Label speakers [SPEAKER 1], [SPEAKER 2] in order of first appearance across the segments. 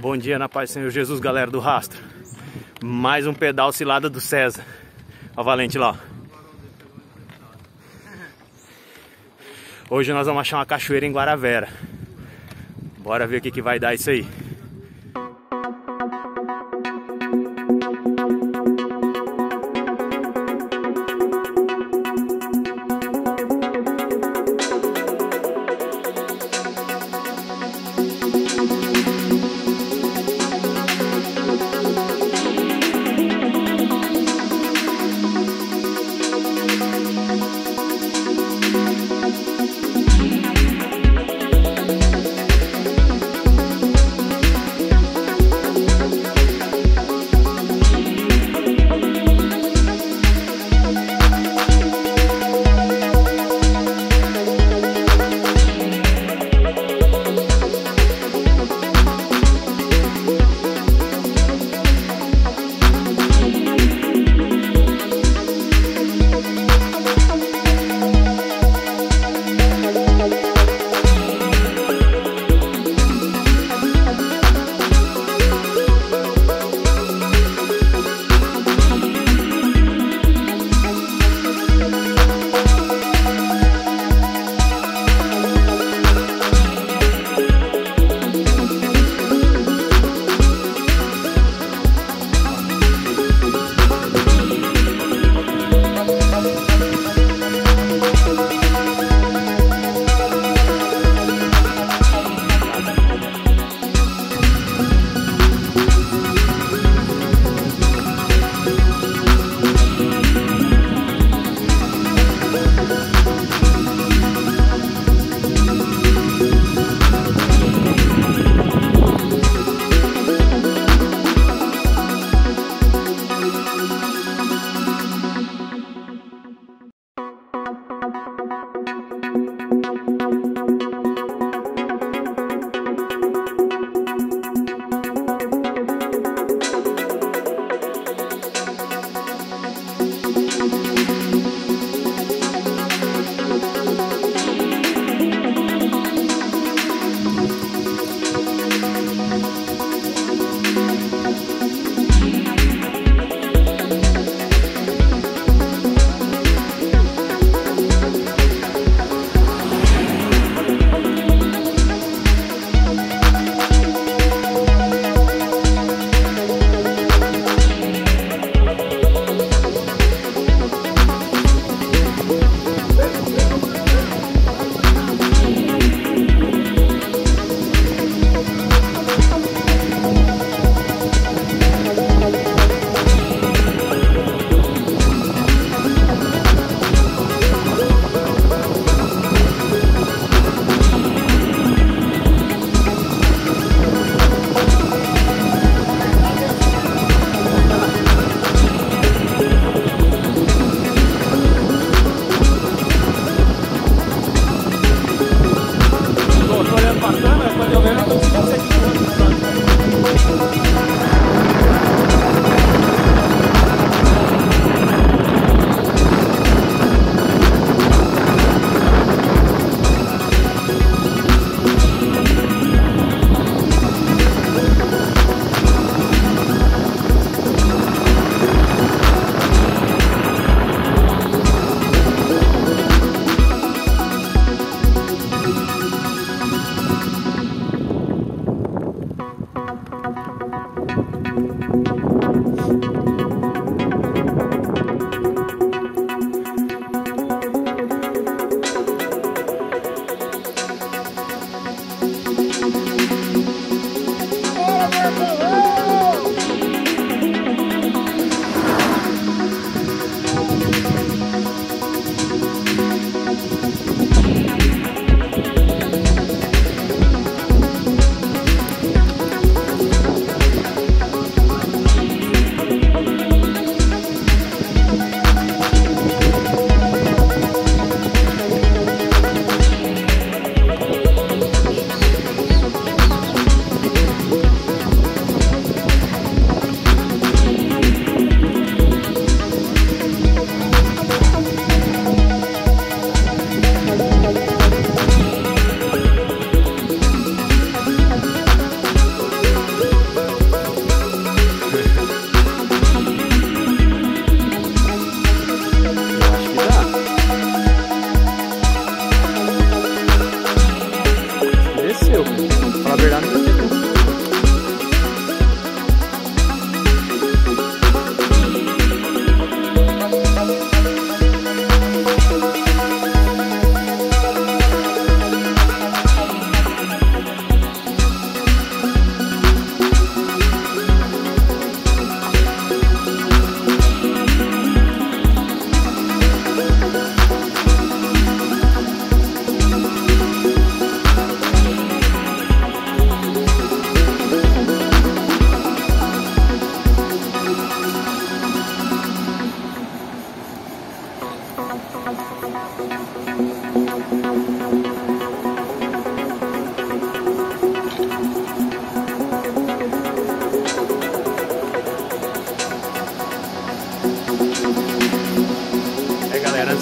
[SPEAKER 1] Bom dia na paz do Senhor Jesus, galera do rastro. Mais um pedal cilada do César. Ó o valente lá. Hoje nós vamos achar uma cachoeira em Guaravera. Bora ver o que vai dar isso aí.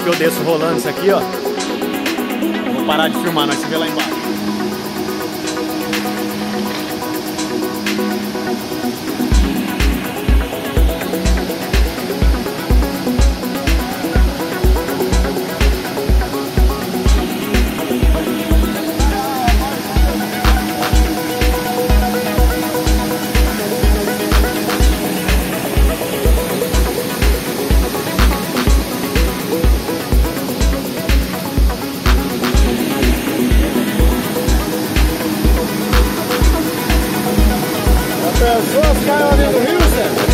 [SPEAKER 1] que eu desço rolando isso aqui, ó. Vou parar de filmar, nós se vê lá embaixo.
[SPEAKER 2] Pessoas caem ali no rio, Zé?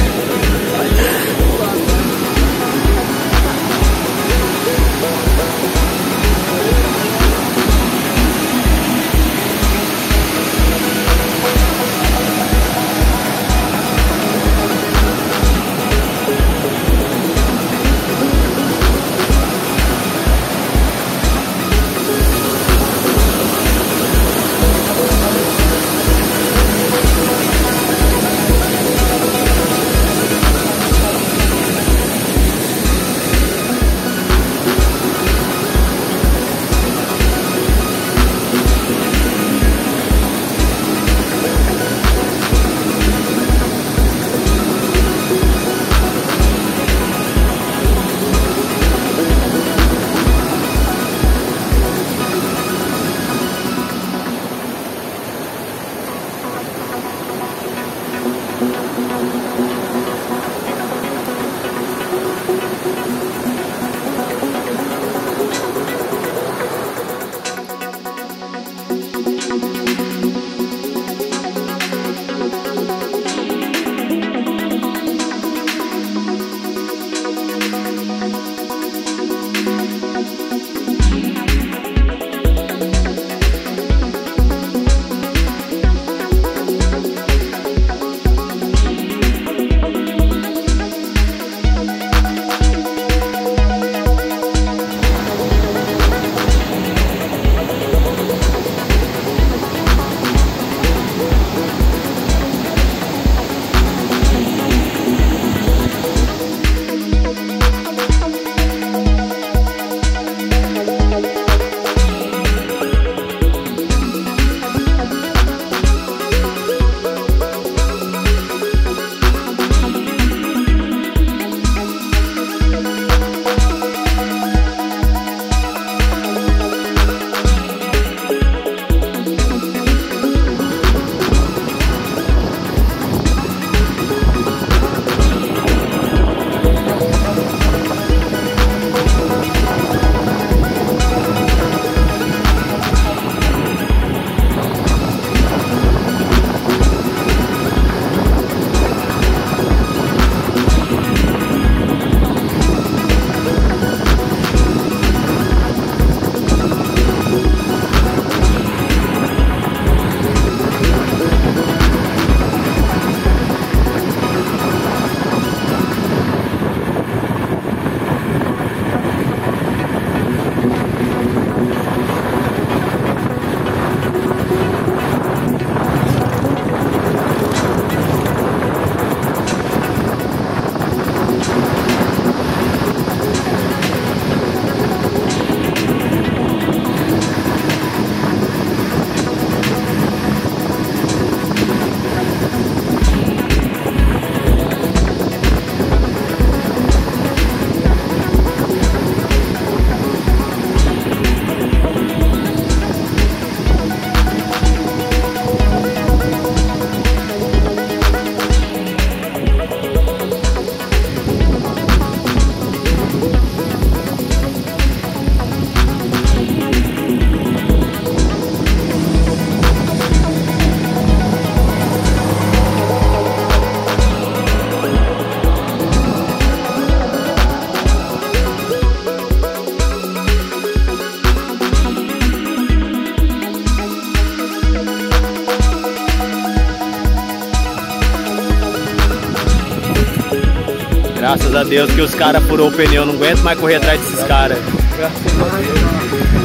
[SPEAKER 1] Graças a Deus que os caras furou o pneu, não aguento mais correr atrás desses caras.
[SPEAKER 2] Graças a Deus.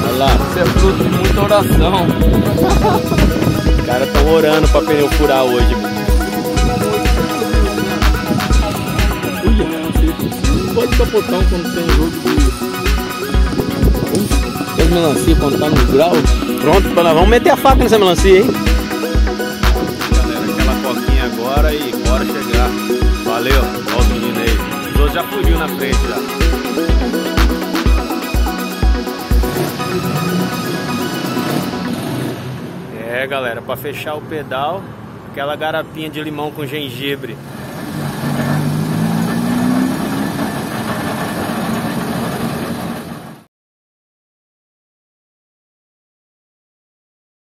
[SPEAKER 1] Olha lá.
[SPEAKER 2] Isso é fruto de muita oração.
[SPEAKER 1] Os caras estão orando pra pneu furar hoje, mano. Olha, não pode capotar quando tem jogo de
[SPEAKER 2] As melancia quando tá no grau.
[SPEAKER 1] Pronto, vamos meter a faca nessa melancia, hein? Galera, aquela coquinha agora e bora chegar. Valeu, ó os meninos aí. Os outros já fugiu na frente já. É, galera, pra fechar o pedal, aquela garapinha de limão com gengibre.